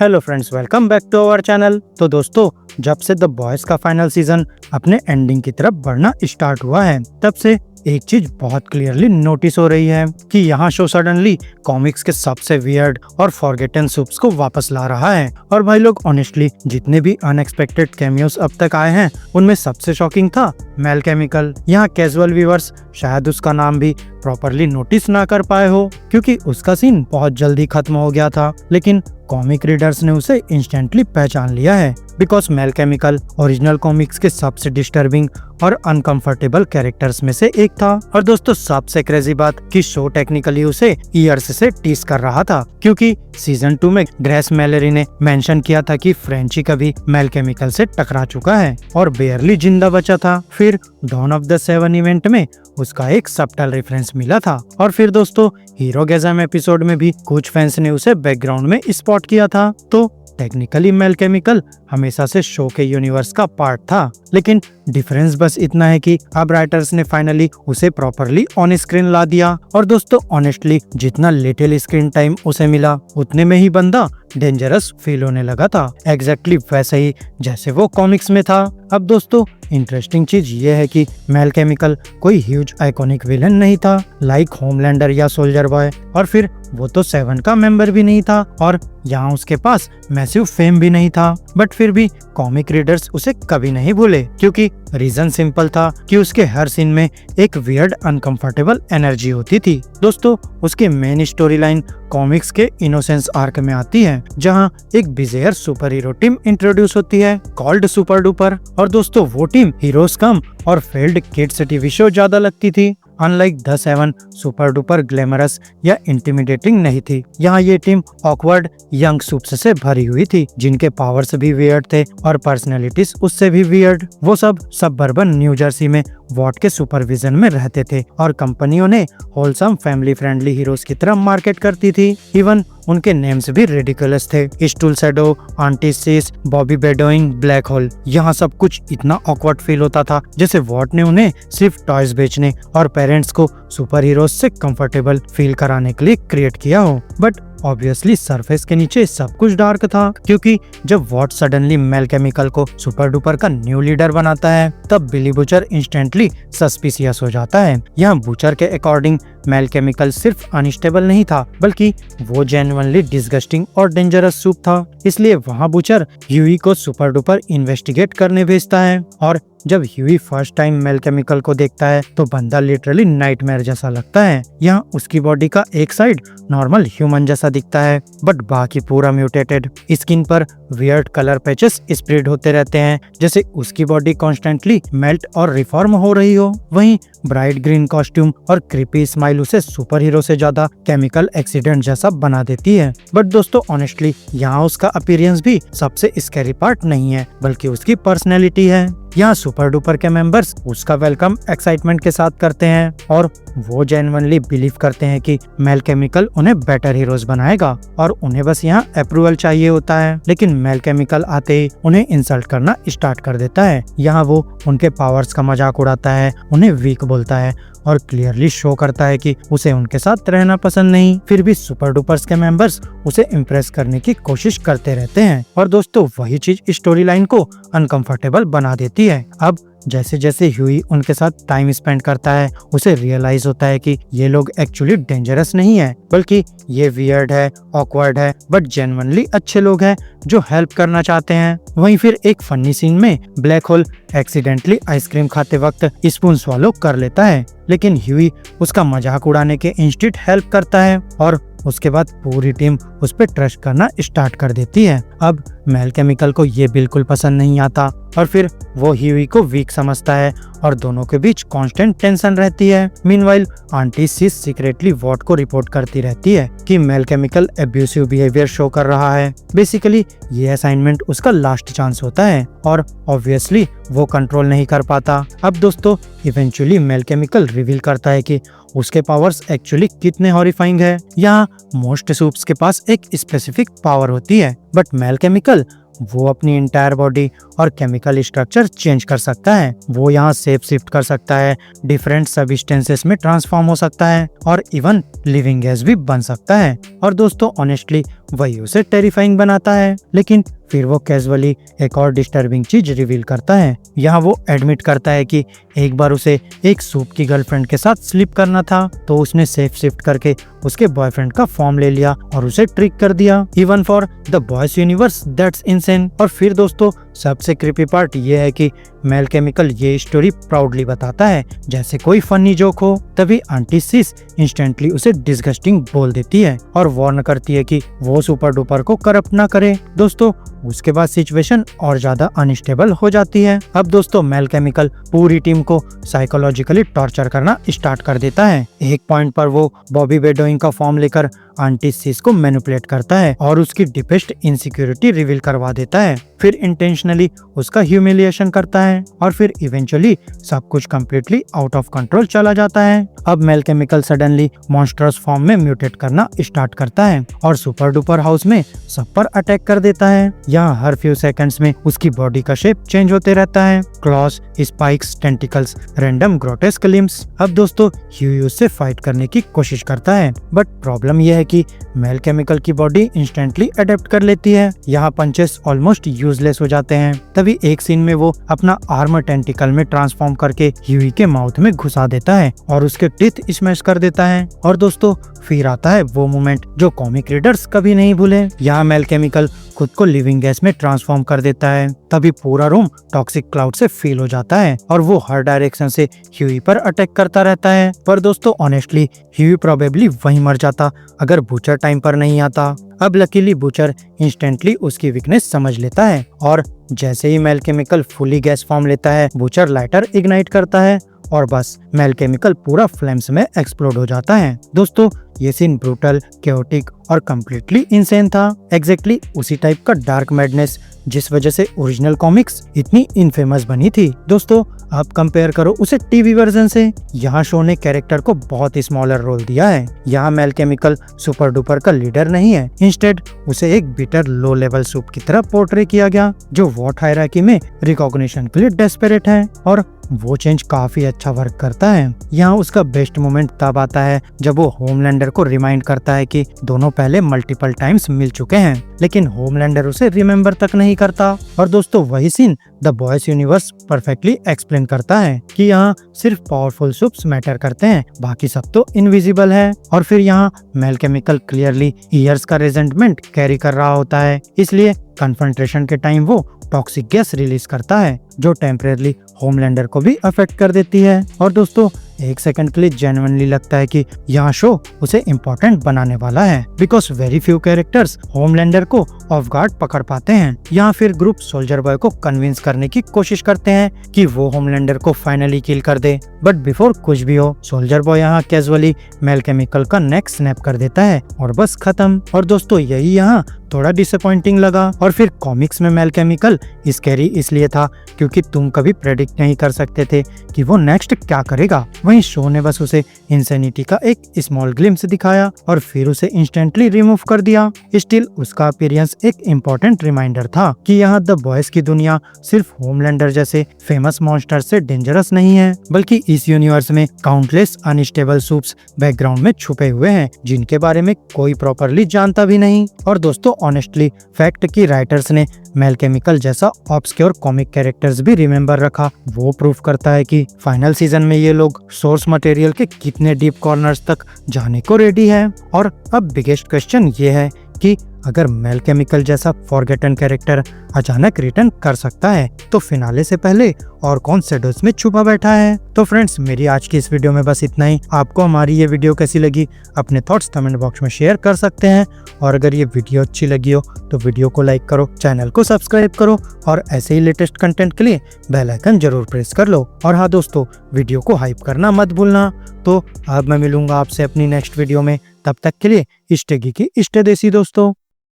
Hello friends, welcome back to our channel. तो दोस्तों, जब से द बॉयज का फाइनल सीजन अपने एंडिंग की तरफ बढ़ना स्टार्ट हुआ है, तब से एक चीज बहुत क्लियरली नोटिस हो रही है कि यहाँ शो सडनली कॉमिक्स के सबसे वियर्ड और फॉरगेटन सूप्स को वापस ला रहा है। और भाई लोग, ऑनेस्टली जितने भी अनएक्सपेक्टेड कैमियोस अब तक आए हैं, उनमें सबसे शॉकिंग था मेल केमिकल। यहाँ कैजुअल व्यूअर्स शायद उसका नाम भी प्रॉपरली नोटिस ना कर पाए हो, क्योंकि उसका सीन बहुत जल्दी खत्म हो गया था, लेकिन कॉमिक रीडर्स ने उसे इंस्टेंटली पहचान लिया है। Because male chemical original comics के सबसे डिस्टर्बिंग और अनकंफर्टेबल कैरेक्टर्स में से एक था। और दोस्तों, सबसे क्रेजी बात कि शो टेक्निकली उसे ईयर्स से टीज कर रहा था, क्योंकि सीजन 2 में ग्रेस मैलेरी ने मेंशन किया था कि फ्रेंची कभी मेल केमिकल से टकरा चुका है और बेयरली जिंदा बचा था। फिर Dawn of the Seven event में उसका एक सबटल रेफरेंस मिला था। और फिर दोस्तों, हीरोगेज़म एपिसोड में भी कुछ फैंस ने उसे बैकग्राउंड में स्पॉट किया था। तो टेक्निकली मेल केमिकल हमेशा से शो के यूनिवर्स का पार्ट था, लेकिन डिफरेंस बस इतना है कि अब राइटर्स ने फाइनली उसे प्रॉपरली ऑन स्क्रीन ला दिया। और दोस्तों, ऑनेस्टली जितना लिटिल स्क्रीन टाइम उसे मिला, उतने में ही बंदा डेंजरस फील होने लगा था, एग्जैक्टली वैसे ही जैसे वो कॉमिक्स में था। अब दोस्तों, इंटरेस्टिंग चीज ये है कि मेल केमिकल कोई ह्यूज आइकॉनिक विलन नहीं था लाइक होमलैंडर या सोल्जर बॉय, और फिर वो तो 7 का मेंबर भी नहीं था, और यहाँ उसके पास मैसिव फेम भी नहीं था। बट फिर भी कॉमिक रीडर्स उसे कभी नहीं भूले, क्योंकि रीजन सिंपल था कि उसके हर सीन में एक वियर्ड अनकंफर्टेबल एनर्जी होती थी। दोस्तों, उसके मेन स्टोरी लाइन कॉमिक्स के इनोसेंस आर्क में आती है, जहाँ एक बिजेयर सुपर हीरो टीम इंट्रोड्यूस होती है कॉल्ड सुपर डुपर। और दोस्तों, वो टीम हीरोज कम और फेल्ड किड्स टीवी शो ज्यादा लगती थी। Unlike the 7 super duper glamorous या इंटिमिडेटिंग नहीं थी। यहाँ ये टीम ऑकवर्ड यंग सूप्स से भरी हुई थी, जिनके पावर्स भी वियर्ड थे और पर्सनैलिटीज उससे भी वियर्ड। वो सब सबर्बन न्यू जर्सी में वॉट के सुपरविजन में रहते थे, और कंपनियों ने होलसम फैमिली फ्रेंडली हीरोज की तरह मार्केट करती थी। इवन उनके नेम्स भी रिडिकुलस थे, स्टूल शैडो, आंटी सिस, बॉबी बेडोइंग, ब्लैक होल। यहाँ सब कुछ इतना ऑकवर्ड फील होता था जैसे वॉट ने उन्हें सिर्फ टॉयज बेचने और पेरेंट्स को सुपर हीरोज से कंफर्टेबल फील कराने के लिए क्रिएट किया हो। बट ऑब्वियसली सरफेस के नीचे सब कुछ डार्क था, क्योंकि जब वॉट सडनली मेल केमिकल को सुपर डुपर का न्यू लीडर बनाता है, तब बिली बुचर इंस्टेंटली सस्पिशियस हो जाता है। यहाँ बुचर के अकॉर्डिंग मेल केमिकल सिर्फ अनस्टेबल नहीं था, बल्कि वो जेन्युइनली डिस्गस्टिंग और डेंजरस सूप था। इसलिए वहाँ बुचर ह्यूई को सुपर डुपर इन्वेस्टिगेट करने भेजता है। और जब Hughie first time male chemical को देखता है, तो बंदा लिटरली नाइटमेयर जैसा लगता है। यहाँ उसकी बॉडी का एक साइड नॉर्मल ह्यूमन जैसा दिखता है, बट बाकी पूरा म्यूटेटेड। स्किन पर वियर्ड कलर पैचेस स्प्रेड होते रहते हैं, जैसे उसकी बॉडी कॉन्स्टेंटली मेल्ट और रिफॉर्म हो रही हो। वहीं ब्राइट ग्रीन कॉस्ट्यूम और क्रीपी स्माइल उसे सुपर हीरो से ज्यादा केमिकल एक्सीडेंट जैसा बना देती है। बट दोस्तों, ऑनेस्टली यहाँ उसका अपीयरेंस भी सबसे स्कैरी पार्ट नहीं है, बल्कि उसकी पर्सनैलिटी है। यहाँ सुपर डुपर के मेंबर्स उसका वेलकम एक्साइटमेंट के साथ करते हैं, और वो जेन्युइनली बिलीव करते हैं कि मेल केमिकल उन्हें बेटर हीरोज बनाएगा, और उन्हें बस यहाँ अप्रूवल चाहिए होता है। लेकिन मेल केमिकल आते ही उन्हें इंसल्ट करना स्टार्ट कर देता है। यहाँ वो उनके पावर्स का मजाक उड़ाता है, उन्हें वीक बोलता है, और क्लियरली शो करता है कि उसे उनके साथ रहना पसंद नहीं। फिर भी सुपर डुपर्स के मेंबर्स उसे इम्प्रेस करने की कोशिश करते रहते हैं, और दोस्तों, वही चीज स्टोरी लाइन को अनकंफर्टेबल बना देती है। अब जैसे जैसे ह्यूई उनके साथ टाइम स्पेंड करता है, उसे रियलाइज होता है कि ये लोग एक्चुअली डेंजरस नहीं है, बल्कि ये वियर्ड है, ऑकवर्ड है, बट जेन्युइनली अच्छे लोग हैं जो हेल्प करना चाहते हैं। वहीं फिर एक फनी सीन में ब्लैक होल एक्सीडेंटली आइसक्रीम खाते वक्त स्पून स्वॉलो कर लेता है, लेकिन ह्यूई उसका मजाक उड़ाने के इंस्टेंट हेल्प करता है, और उसके बाद पूरी टीम उस पर ट्रस्ट करना स्टार्ट कर देती है। अब मेल केमिकल को ये बिल्कुल पसंद नहीं आता, और फिर वो ह्यूई को वीक समझता है, और दोनों के बीच कांस्टेंट टेंशन रहती है। Meanwhile auntie Sis secretly Vought को रिपोर्ट करती रहती है कि male chemical abusive behaviour show कर रहा है। बेसिकली ये असाइनमेंट उसका लास्ट चांस होता है, और ऑब्वियसली वो कंट्रोल नहीं कर पाता। अब दोस्तों, इवेंचुअली मेल केमिकल रिवील करता है कि उसके पावर्स एक्चुअली कितने हॉरिफाइंग है। यहाँ मोस्ट सूप्स के पास एक स्पेसिफिक पावर होती है, बट मेल केमिकल वो अपनी इंटायर बॉडी और केमिकल स्ट्रक्चर चेंज कर सकता है। वो यहाँ सेप शिफ्ट कर सकता है, डिफरेंट सब्सटेंसेस में ट्रांसफॉर्म हो सकता है और इवन लिविंग गैस भी बन सकता है। और दोस्तों ऑनेस्टली वही उसे टेरिफाइंग बनाता है। लेकिन फिर वो कैजुअली एक और डिस्टर्बिंग चीज रिवील करता है। यहाँ वो एडमिट करता है कि एक बार उसे एक सूप की गर्लफ्रेंड के साथ स्लीप करना था, तो उसने सेफ शिफ्ट करके उसके बॉयफ्रेंड का फॉर्म ले लिया और उसे ट्रिक कर दिया, even for the boys universe. That's insane. और फिर दोस्तों सबसे क्रीपी पार्ट ये है कि मेल केमिकल ये स्टोरी प्राउडली बताता है जैसे कोई फनी जोक हो। तभी आंटी सिस इंस्टेंटली उसे डिस्गस्टिंग बोल देती है और वार्न करती है कि वो सुपर डुपर को करप्ट ना करे। दोस्तों उसके बाद सिचुएशन और ज्यादा अनस्टेबल हो जाती है। अब दोस्तों मेल केमिकल पूरी टीम को साइकोलॉजिकली टॉर्चर करना स्टार्ट कर देता है। एक पॉइंट पर वो बॉबी बेडोइंग का फॉर्म लेकर आंटी सिस को मैनिपुलेट करता है और उसकी डीपेस्ट इनसिक्योरिटी रिवील करवा देता है। फिर इंटेंशनली उसका ह्यूमिलिएशन करता है और फिर इवेंचुअली सब कुछ कम्प्लीटली आउट ऑफ कंट्रोल चला जाता है। अब male chemical suddenly monstrous form में म्यूटेट करना स्टार्ट करता है और सुपर डुपर हाउस में सब पर अटैक कर देता है। यहाँ हर फ्यू सेकंड्स में उसकी बॉडी का शेप चेंज होते रहता है, claws, spikes, tentacles, random grotesque limbs. अब दोस्तों ह्यू उससे फाइट करने की कोशिश करता है, बट प्रॉब्लम यह है कि मेल केमिकल की बॉडी इंस्टेंटली अडेप्ट कर लेती है। यहाँ पंचेस ऑलमोस्ट यूजलेस हो जाते हैं। तभी एक सीन में वो अपना आर्म टेंटिकल में ट्रांसफॉर्म करके ह्यूई के माउथ में घुसा देता है और उसके टीथ स्मैश कर देता है। और दोस्तों फिर आता है वो मोमेंट जो कॉमिक रीडर्स कभी नहीं भूले। यहाँ मेल केमिकल खुद को लिविंग गैस में ट्रांसफॉर्म कर देता है। तभी पूरा रूम टॉक्सिक क्लाउड से फिल हो जाता है और वो हर डायरेक्शन से ह्यूई पर अटैक करता रहता है। पर दोस्तों ऑनेस्टली ह्यूई प्रोबेबली वहीं मर जाता अगर बूचर टाइम पर नहीं आता। अब लकीली बूचर इंस्टेंटली उसकी वीकनेस समझ लेता है और जैसे ही male chemical fully gas form लेता है, बूचर लाइटर इग्नाइट करता है और बस मेल केमिकल पूरा फ्लेम्स में एक्सप्लोड हो जाता है। दोस्तों ये सीन ब्रूटल, केओटिक और कम्प्लीटली इंसेन था। एग्जैक्टली उसी टाइप का डार्क मैडनेस जिस वजह से ओरिजिनल कॉमिक्स इतनी इनफेमस बनी थी। दोस्तों अब कंपेयर करो उसे टीवी वर्जन से। यहाँ शो ने कैरेक्टर को बहुत ही स्मॉलर रोल दिया है। यहाँ मेल केमिकल सुपर डुपर का लीडर नहीं है, इंस्टेड उसे एक बिटर लो लेवल सूप की तरह पोर्ट्रे किया गया जो वॉट हायरार्की में रिकॉग्निशन के लिए डेस्परेट है। और वो चेंज काफी अच्छा वर्क करता है। यहाँ उसका बेस्ट मोमेंट तब आता है जब वो होमलैंडर को रिमाइंड करता है कि दोनों पहले मल्टीपल टाइम्स मिल चुके हैं, लेकिन होमलैंडर उसे रिमेम्बर तक नहीं करता। और दोस्तों वही seen the boys universe perfectly explain करता है कि यहाँ सिर्फ पावरफुल सूप्स मैटर करते हैं, बाकी सब तो इनविजिबल है। और फिर यहाँ मेल केमिकल क्लियरली ईयर्स का रेजेंटमेंट कैरी कर रहा होता है, इसलिए कन्फ्रंटेशन के टाइम वो टॉक्सिक गैस रिलीज करता है जो टेम्परेरी होमलैंडर को भी अफेक्ट कर देती है। और दोस्तों एक सेकंड के लिए जेन्युइनली लगता है कि यहाँ शो उसे इम्पोर्टेंट बनाने वाला है, because very few characters Homelander को ऑफ गार्ड पकड़ पाते हैं। यहाँ फिर ग्रुप सोल्जर बॉय को कन्विंस करने की कोशिश करते हैं कि वो होमलैंडर को फाइनली किल कर दे, बट बिफोर कुछ भी हो सोल्जर बॉय यहाँ कैजुअली मेल केमिकल का नेक स्नैप कर देता है और बस खत्म। और दोस्तों यही यहाँ थोड़ा डिसअपॉइंटिंग लगा। और फिर कॉमिक्स में मेल केमिकल स्कैरी इसलिए था क्योंकि तुम कभी प्रेडिक्ट नहीं कर सकते थे कि वो नेक्स्ट क्या करेगा। वहीं शो ने बस उसे इंसेनिटी का एक स्मॉल ग्लिम्स दिखाया और फिर उसे इंस्टेंटली रिमूव कर दिया। स्टिल उसका अपीयरेंस एक इम्पोर्टेंट रिमाइंडर था कि यहाँ द बॉयज की दुनिया सिर्फ होमलैंडर जैसे फेमस मॉन्स्टर से डेंजरस नहीं है, बल्कि इस यूनिवर्स में काउंटलेस अनस्टेबल सूप्स बैकग्राउंड में छुपे हुए हैं जिनके बारे में कोई प्रॉपरली जानता भी नहीं। और दोस्तों ऑनेस्टली फैक्ट कि राइटर्स ने मेल केमिकल जैसा ऑब्सक्योर कॉमिक कैरेक्टर्स भी रिमेम्बर रखा, वो प्रूफ करता है कि फाइनल सीजन में ये लोग सोर्स मटेरियल के कितने डीप कॉर्नर्स तक जाने को रेडी है। और अब बिगेस्ट क्वेश्चन ये है कि अगर मेल केमिकल जैसा फॉरगेटन कैरेक्टर अचानक रिटर्न कर सकता है तो फिनाले से पहले और कौन शेडोज में छुपा बैठा है। तो फ्रेंड्स मेरी आज की इस वीडियो में बस इतना ही। आपको हमारी ये वीडियो कैसी लगी अपने थॉट्स कमेंट बॉक्स में शेयर कर सकते हैं, और अगर ये वीडियो अच्छी लगी हो तो वीडियो को लाइक करो, चैनल को सब्सक्राइब करो और ऐसे ही लेटेस्ट कंटेंट के लिए बेल आइकन जरूर प्रेस कर लो। और हाँ दोस्तों वीडियो को हाइप करना मत भूलना। तो अब मैं मिलूंगा आपसे अपनी नेक्स्ट वीडियो में, तब तक के लिए स्टे गीकी स्टे देसी दोस्तों।